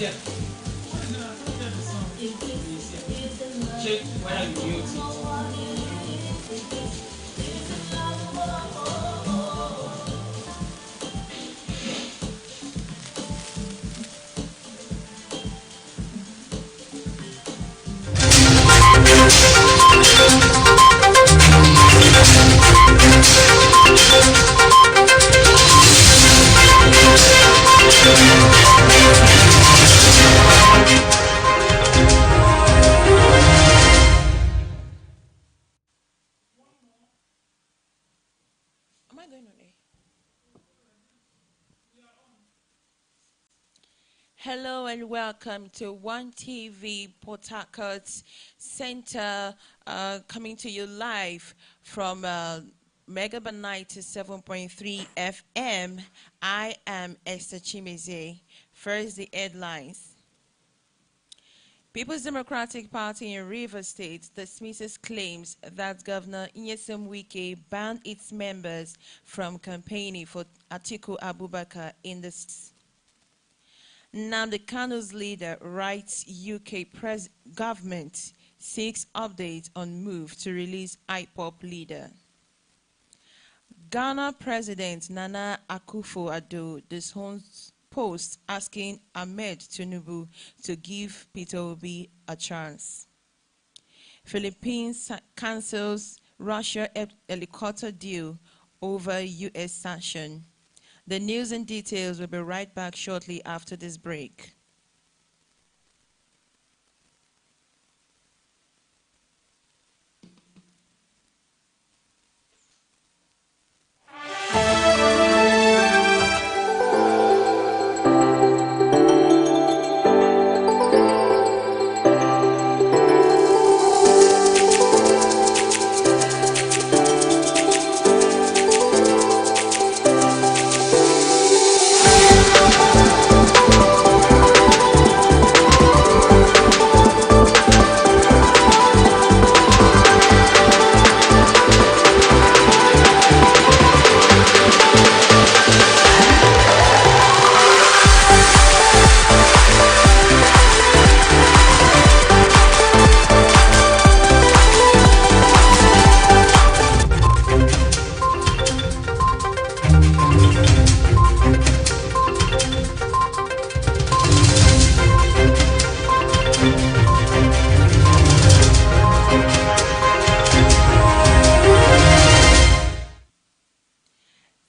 Yeah. Check whether you mute it. Am I going on air? Hello and welcome to 1TV Port Harcourt's Center, coming to you live from Megaban 97.3 FM. I am Esther Chimize. First, the headlines. People's Democratic Party in Rivers State dismisses claims that Governor Nyesom Wike banned its members from campaigning for Atiku Abubakar in the Nnamdi Kanu's leader writes UK government seeks update on move to release IPOP leader. Ghana President Nana Akufo-Addo disowns post asking Ahmed Tinubu to give Peter Obi a chance. Philippines cancels Russia helicopter deal over US sanction. The news and details will be right back shortly after this break.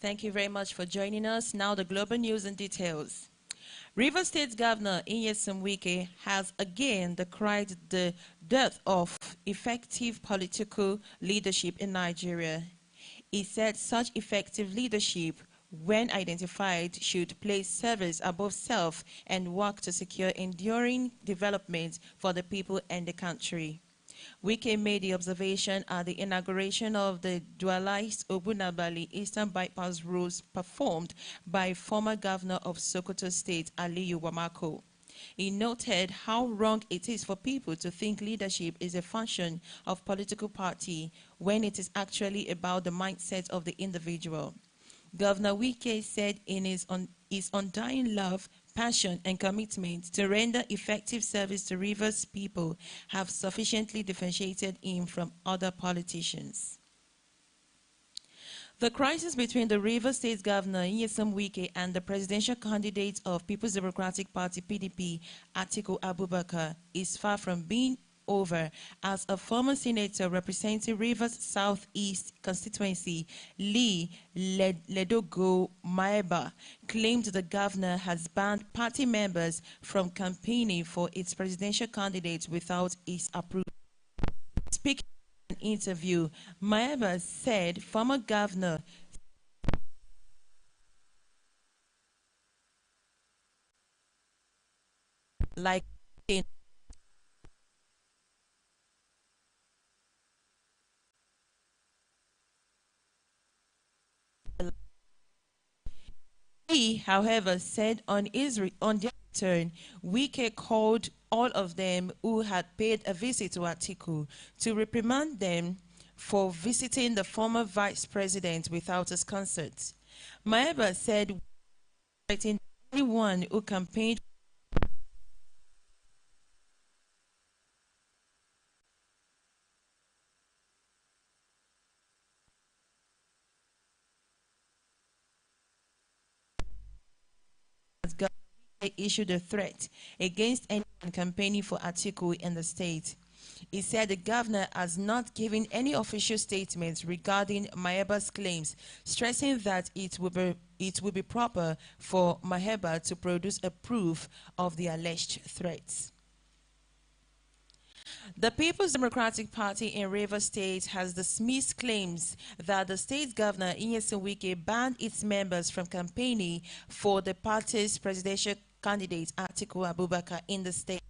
Thank you very much for joining us. Now the global news and details. Rivers State Governor Nyesom Wike has again decried the dearth of effective political leadership in Nigeria. He said such effective leadership, when identified, should place service above self and work to secure enduring development for the people and the country. Wike made the observation at the inauguration of the dualized Obunabali Eastern Bypass roads performed by former governor of Sokoto State, Aliyu Wamako. He noted how wrong it is for people to think leadership is a function of political party when it is actually about the mindset of the individual. Governor Wike said in his undying love, passion and commitment to render effective service to Rivers people have sufficiently differentiated him from other politicians. The crisis between the Rivers State Governor Nyesom Wike and the presidential candidate of People's Democratic Party (PDP), Atiku Abubakar, is far from being over, as a former senator representing Rivers Southeast constituency, Lee Ledogo Maeba, claimed the governor has banned party members from campaigning for its presidential candidate without his approval. Speaking in an interview, Maeba said former governor like he, however, said on their return, Wike called all of them who had paid a visit to Atiku to reprimand them for visiting the former vice president without his consent. Maeba said anyone who campaigned issued a threat against anyone campaigning for Atiku in the state. He said the governor has not given any official statements regarding Maheba's claims, stressing that it will be proper for Maheba to produce a proof of the alleged threats. The People's Democratic Party in Rivers State has dismissed claims that the state governor, Nyesom Wike, banned its members from campaigning for the party's presidential candidate, Atiku Abubakar, in the state.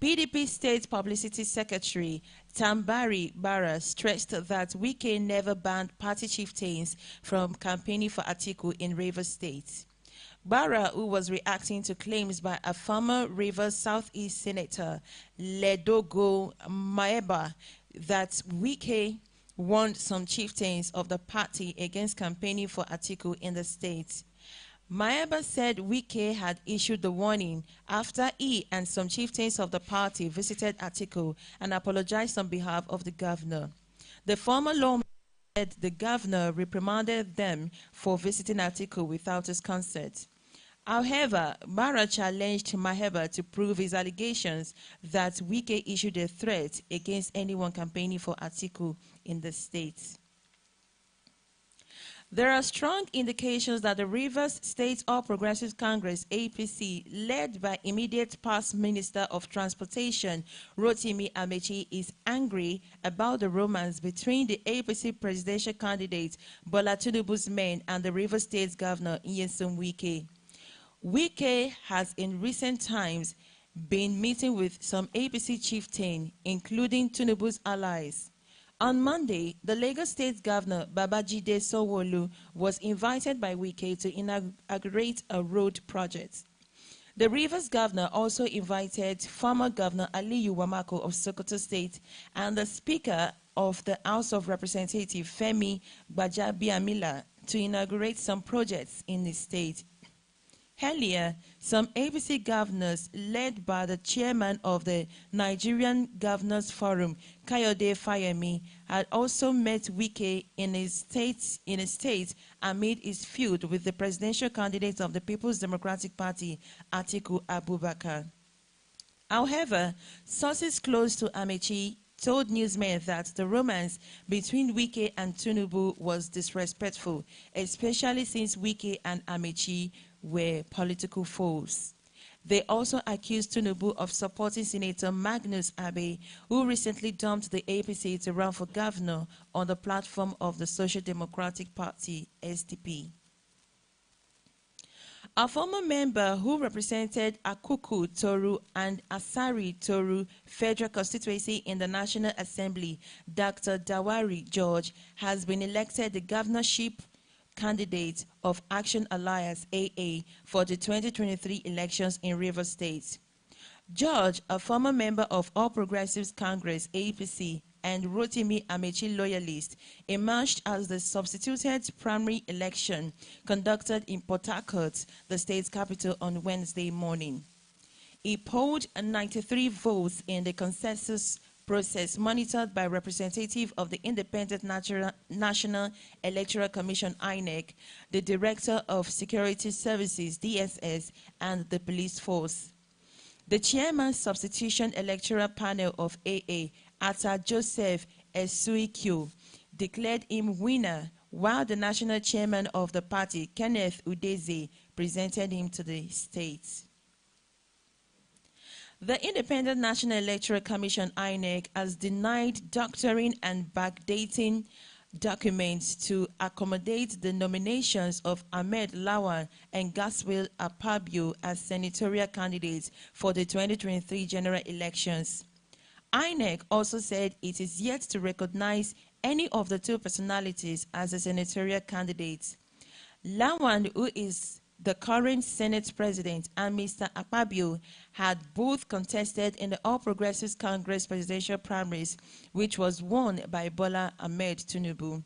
PDP State Publicity Secretary Tambari Bara stressed that Wike never banned party chieftains from campaigning for Atiku in Rivers State. Bara, who was reacting to claims by a former Rivers Southeast Senator, Ledogo Maeba, that Wike warned some chieftains of the party against campaigning for Atiku in the state. Maeba said Wike had issued the warning after he and some chieftains of the party visited Atiku and apologized on behalf of the governor. The former lawman said the governor reprimanded them for visiting Atiku without his consent. However, Bara challenged Maheba to prove his allegations that Wike issued a threat against anyone campaigning for Atiku in the state. There are strong indications that the Rivers State All Progressives Congress, APC, led by immediate past Minister of Transportation, Rotimi Amechi, is angry about the romance between the APC presidential candidate, Bola Tinubu's men, and the Rivers State Governor, Nyesom Wike. Wike has in recent times been meeting with some APC chieftains, including Tinubu's allies. On Monday, the Lagos State Governor, Babajide Sanwo-Olu, was invited by Wike to inaugurate a road project. The Rivers Governor also invited former Governor Aliyu Wamako of Sokoto State and the Speaker of the House of Representatives, Femi Gbajabiamila, to inaugurate some projects in the state. Earlier, some APC governors, led by the chairman of the Nigerian Governors Forum, Kayode Fayemi, had also met Wike in his state amid his feud with the presidential candidate of the People's Democratic Party, Atiku Abubakar. However, sources close to Amechi told newsmen that the romance between Wike and Tinubu was disrespectful, especially since Wike and Amechi were political foes. They also accused Tinubu of supporting Senator Magnus Abe, who recently dumped the APC to run for governor on the platform of the Social Democratic Party, SDP. A former member who represented Akuku Toru and Asari Toru Federal Constituency in the National Assembly, Dr. Dawari George, has been elected the governorship candidate of Action Alliance AA for the 2023 elections in Rivers State. George, a former member of All Progressives Congress APC and Rotimi Amechi loyalist, emerged as the substituted primary election conducted in Port Harcourt, the state's capital, on Wednesday morning. He polled 93 votes in the consensus process monitored by representatives of the Independent National Electoral Commission, INEC, the Director of Security Services, DSS, and the police force. The chairman's substitution electoral panel of AA, Ata Joseph Esuikyo, declared him winner, while the national chairman of the party, Kenneth Udeze, presented him to the state. The Independent National Electoral Commission, INEC, has denied doctoring and backdating documents to accommodate the nominations of Ahmed Lawan and Gaswil Apabio as senatorial candidates for the 2023 general elections. INEC also said it is yet to recognize any of the two personalities as a senatorial candidate. Lawan, who is the current Senate President, and Mr. Akpabio had both contested in the All Progressives Congress presidential primaries, which was won by Bola Ahmed Tinubu.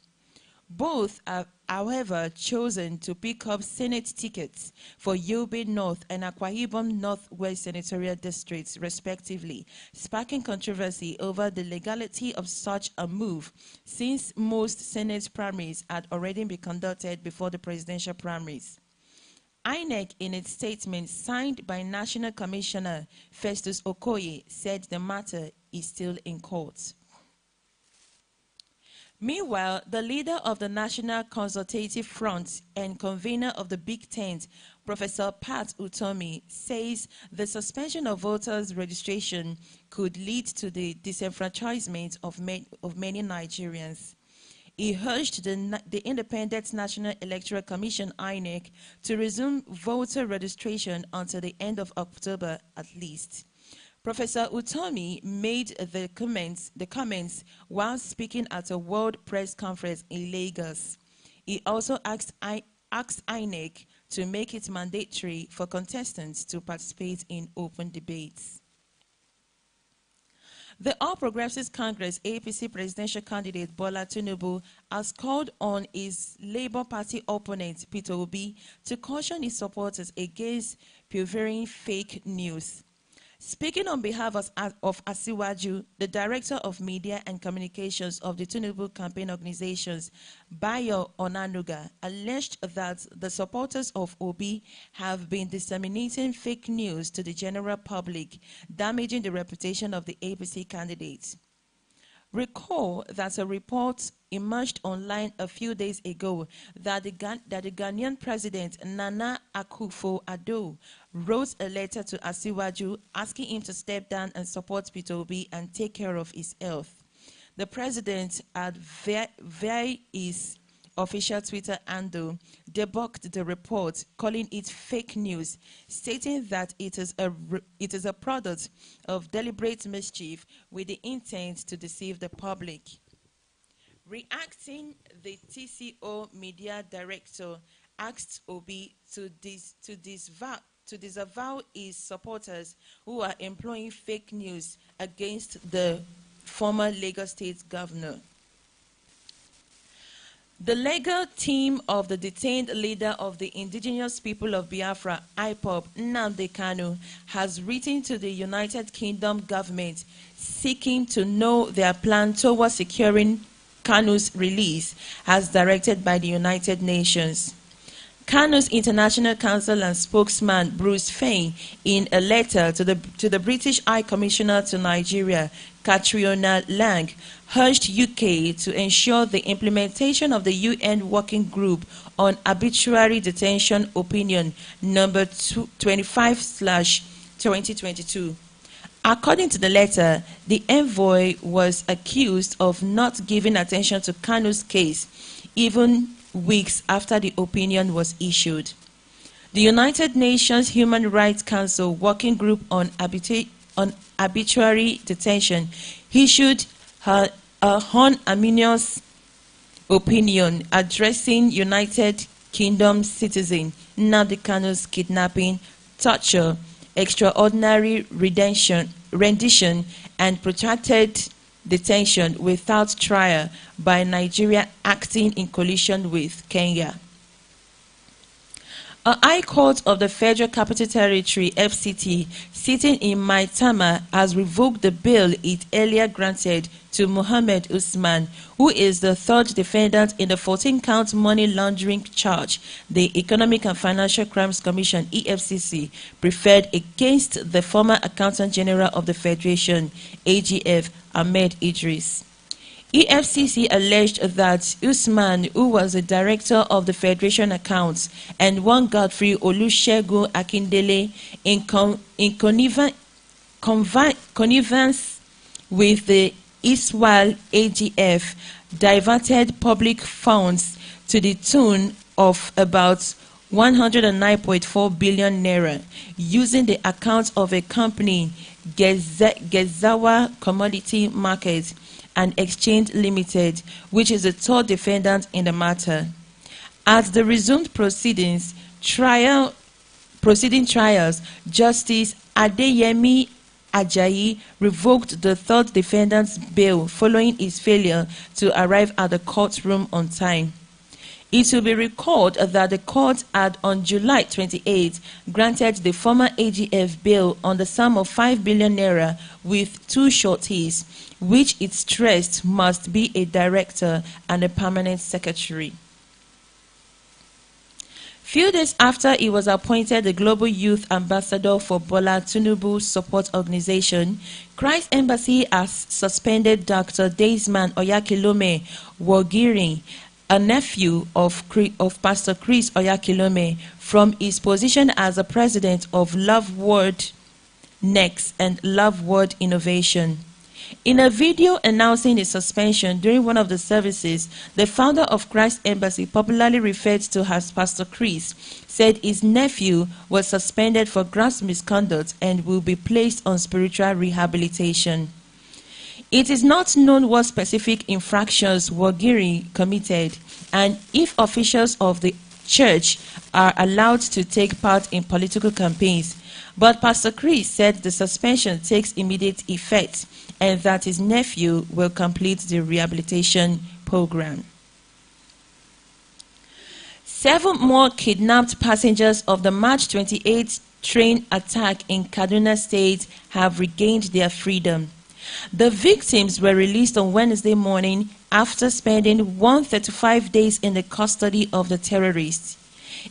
Both have, however, chosen to pick up Senate tickets for Yobe North and Akwa Ibom Northwest senatorial districts, respectively, sparking controversy over the legality of such a move, since most Senate primaries had already been conducted before the presidential primaries. INEC, in its statement signed by National Commissioner Festus Okoye, said the matter is still in court. Meanwhile, the leader of the National Consultative Front and convener of the Big Tent, Professor Pat Utomi, says the suspension of voters' registration could lead to the disenfranchisement of many Nigerians. He urged the Independent National Electoral Commission, INEC, to resume voter registration until the end of October at least. Professor Utomi made the comments while speaking at a World Press Conference in Lagos. He also asked INEC to make it mandatory for contestants to participate in open debates. The All Progressives Congress APC presidential candidate Bola Tinubu has called on his Labour Party opponent Peter Obi to caution his supporters against purveying fake news. Speaking on behalf of Asiwaju, the Director of Media and Communications of the Tinubu campaign organizations, Bayo Onanuga, alleged that the supporters of Obi have been disseminating fake news to the general public, damaging the reputation of the APC candidates. Recall that a report emerged online a few days ago that the Ghanaian president Nana Akufo-Addo wrote a letter to Asiwaju asking him to step down and support Peter Obi and take care of his health. The president, via his official Twitter handle, debunked the report, calling it fake news, stating that it is a product of deliberate mischief with the intent to deceive the public. Reacting, the TCO media director asked Obi to disavow his supporters who are employing fake news against the former Lagos State governor. The legal team of the detained leader of the indigenous people of Biafra, IPOB, Nnamdi Kanu, has written to the United Kingdom government seeking to know their plan towards securing Kanu's release as directed by the United Nations. Kanu's international counsel and spokesman Bruce Fein, in a letter to the British High Commissioner to Nigeria, Catriona Lang, urged UK to ensure the implementation of the UN Working Group on Arbitrary Detention Opinion number 25/2022. According to the letter, the envoy was accused of not giving attention to Kanu's case, even weeks after the opinion was issued. The United Nations Human Rights Council Working Group on Arbitrary Detention issued her unanimous opinion addressing United Kingdom citizen Nnamdi Kanu's kidnapping, torture, extraordinary rendition, and protracted detention without trial by Nigeria acting in coalition with Kenya. A High Court of the Federal Capital Territory, FCT, sitting in Maitama, has revoked the bail it earlier granted to Mohammed Usman, who is the third defendant in the 14-count money laundering charge the Economic and Financial Crimes Commission, EFCC, preferred against the former Accountant General of the Federation, AGF, Ahmed Idris. EFCC alleged that Usman, who was the director of the Federation accounts, and one Godfrey Olusegun Akindele, in connivance with the Iswal AGF, diverted public funds to the tune of about 109.4 billion naira using the account of a company, Gezawa Commodity Market and Exchange Limited, which is the third defendant in the matter. At the resumed trials, Justice Adeyemi Ajayi revoked the third defendant's bail following his failure to arrive at the courtroom on time. It will be recalled that the court had on July 28 granted the former AGF bail on the sum of 5 billion naira with two sureties, which it stressed must be a director and a permanent secretary. Few days after he was appointed the Global Youth Ambassador for Bola Tinubu Support Organization, Christ Embassy has suspended Dr. Desmond Oyakilome Wogiri, a nephew of Pastor Chris Oyakilome, from his position as the president of Love World Next and Love World Innovation. In a video announcing his suspension during one of the services, the founder of Christ Embassy, popularly referred to as Pastor Chris, said his nephew was suspended for gross misconduct and will be placed on spiritual rehabilitation. It is not known what specific infractions Wogiri committed, and if officials of the church are allowed to take part in political campaigns. But Pastor Chris said the suspension takes immediate effect and that his nephew will complete the rehabilitation program. 7 more kidnapped passengers of the March 28 train attack in Kaduna State have regained their freedom. The victims were released on Wednesday morning after spending 135 days in the custody of the terrorists.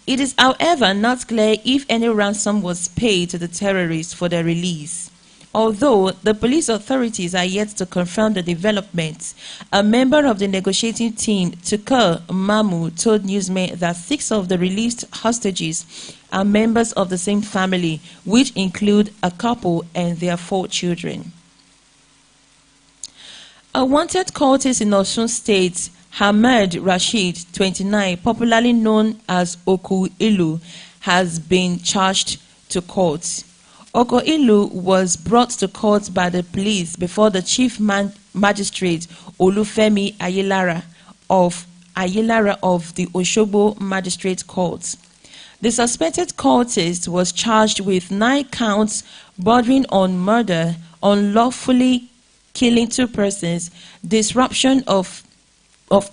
It is, however, not clear if any ransom was paid to the terrorists for their release. Although the police authorities are yet to confirm the developments, a member of the negotiating team, Tukur Mamu, told newsmen that 6 of the released hostages are members of the same family, which include a couple and their 4 children. A wanted cultist in Osun State, Ahmed Rashid, 29, popularly known as Oku Ilu, has been charged to court. Oku Ilu was brought to court by the police before the chief magistrate Olufemi Ayelara of the Osogbo Magistrate Court. The suspected cultist was charged with 9 counts bordering on murder, unlawfully killing 2 persons, disruption of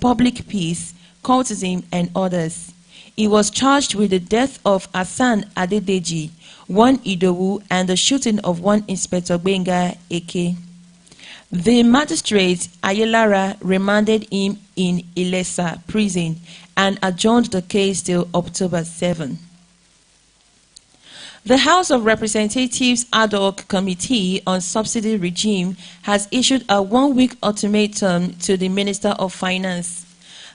public peace, cultism, and others. He was charged with the death of Hassan Adedeji, 1 Idowu, and the shooting of 1 Inspector Benga Eke. The magistrate Ayelara remanded him in Ilesa prison and adjourned the case till October 7. The House of Representatives Ad hoc Committee on Subsidy Regime has issued a 1-week ultimatum to the Minister of Finance.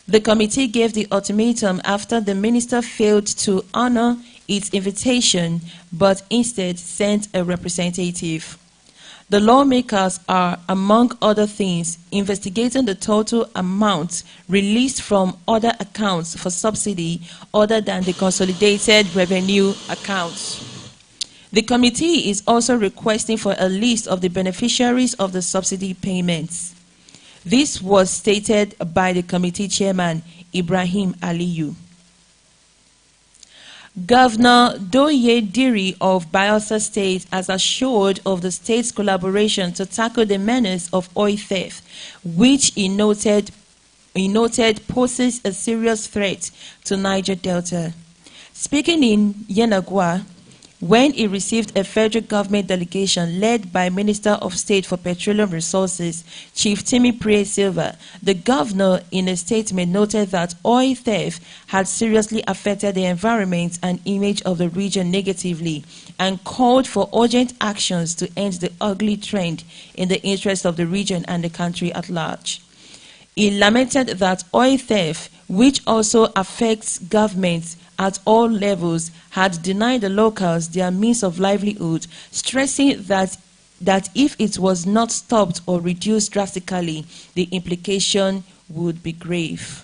The committee gave the ultimatum after the minister failed to honor its invitation, but instead sent a representative. The lawmakers are, among other things, investigating the total amount released from other accounts for subsidy other than the consolidated revenue accounts. The committee is also requesting for a list of the beneficiaries of the subsidy payments. This was stated by the committee chairman, Ibrahim Aliyu. Governor Doye Diri of Bayelsa State has assured of the state's collaboration to tackle the menace of oil theft, which he noted poses a serious threat to Niger Delta. Speaking in Yenagua, when he received a federal government delegation led by Minister of State for Petroleum Resources, Chief Timmy Prie Silva, the governor in a statement noted that oil theft had seriously affected the environment and image of the region negatively and called for urgent actions to end the ugly trend in the interest of the region and the country at large. He lamented that oil theft, which also affects governments at all levels, had denied the locals their means of livelihood, stressing that if it was not stopped or reduced drastically, the implication would be grave.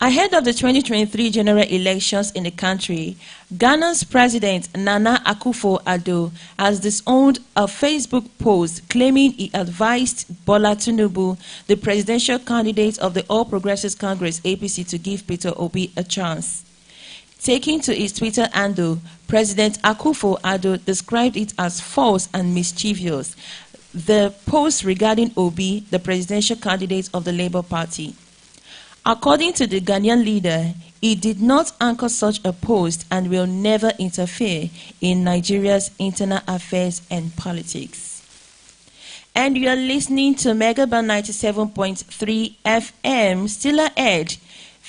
Ahead of the 2023 general elections in the country, Ghana's President Nana Akufo-Addo has disowned a Facebook post claiming he advised Bola Tinubu, the presidential candidate of the All Progressives Congress (APC), to give Peter Obi a chance. Taking to his Twitter handle, President Akufo-Addo described it as false and mischievous, the post regarding Obi, the presidential candidate of the Labour Party. According to the Ghanaian leader, he did not anchor such a post and will never interfere in Nigeria's internal affairs and politics. And you are listening to Megaband 97.3 FM, still ahead.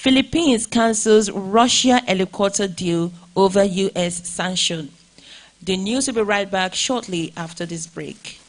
Philippines cancels Russia helicopter deal over U.S. sanction. The news will be right back shortly after this break.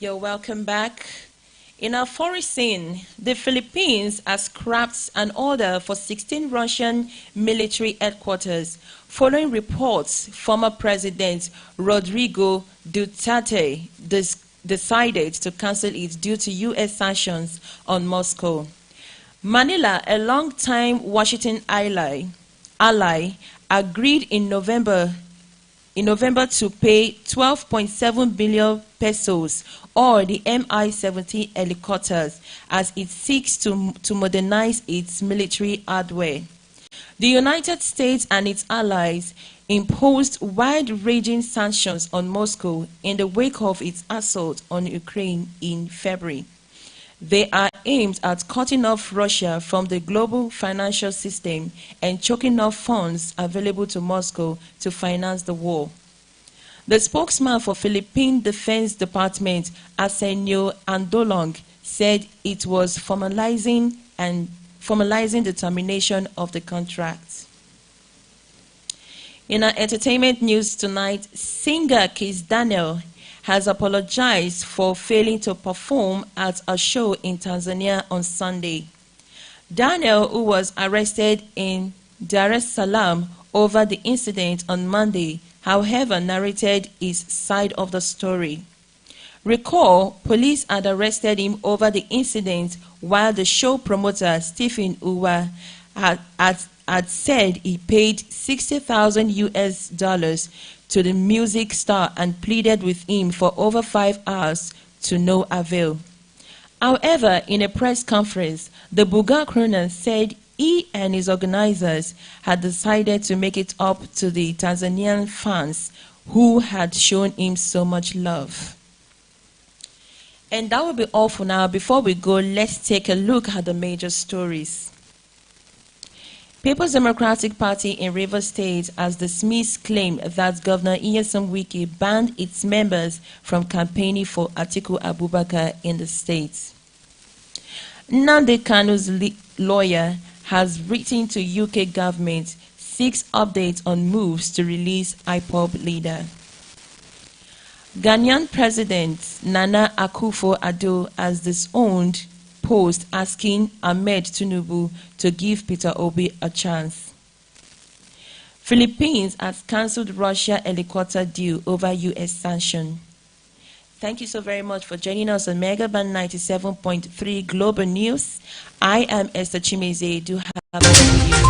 You're welcome back. In our foreign scene, the Philippines has scrapped an order for 16 Russian military headquarters following reports former President Rodrigo Duterte decided to cancel it due to U.S. sanctions on Moscow. Manila, a long-time Washington ally, agreed in November to pay 12.7 billion pesos or the Mi-17 helicopters as it seeks to modernize its military hardware. The United States and its allies imposed wide-ranging sanctions on Moscow in the wake of its assault on Ukraine in February. They are aimed at cutting off Russia from the global financial system and choking off funds available to Moscow to finance the war. The spokesman for Philippine Defense Department, Arsenio Andolong, said it was formalizing the termination of the contract. In our entertainment news tonight, singer Kiss Daniel has apologized for failing to perform at a show in Tanzania on Sunday. Daniel, who was arrested in Dar es Salaam over the incident on Monday, however, narrated his side of the story. Recall, police had arrested him over the incident while the show promoter, Stephen Uwa, had said he paid 60,000 US dollars to the music star and pleaded with him for over 5 hours to no avail. However, in a press conference, the Buga crooner said he and his organizers had decided to make it up to the Tanzanian fans who had shown him so much love. And that will be all for now. Before we go, let's take a look at the major stories. People's Democratic Party in Rivers State has dismissed claim that Governor Nyesom Wike banned its members from campaigning for Atiku Abubakar in the state. Nnamdi Kanu's lawyer has written to UK government, seeks updates on moves to release IPOB leader. Ghanaian President Nana Akufo-Addo has disowned post asking Ahmed Tinubu to give Peter Obi a chance. Philippines has cancelled Russia helicopter deal over U.S. sanction. Thank you so very much for joining us on Megaband 97.3 Global News. I am Esther Chimeze. Do have a good day.